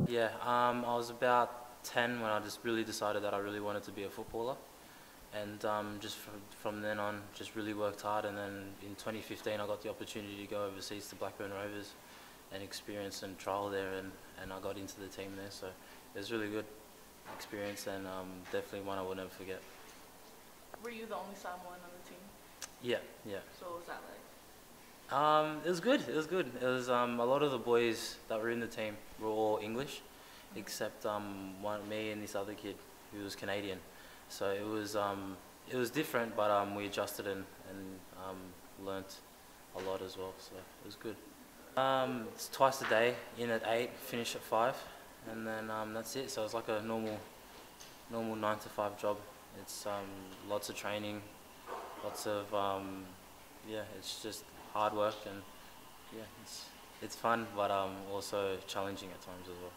Yeah, I was about 10 when I just really decided that I really wanted to be a footballer. And just from then on, just really worked hard. And then in 2015, I got the opportunity to go overseas to Blackburn Rovers and experience and trial there. And I got into the team there. So it was a really good experience and definitely one I will never forget. Were you the only Samoan on the team? Yeah, yeah. So what was that like? It was good. It was good. It was a lot of the boys that were in the team were all English, except me and this other kid who was Canadian. So it was different, but we adjusted and learnt a lot as well. So it was good. It's twice a day, in at 8, finish at 5, and then that's it. So it's like a normal 9 to 5 job. It's lots of training, lots of yeah. It's just hard work and yeah, it's fun, but also challenging at times as well.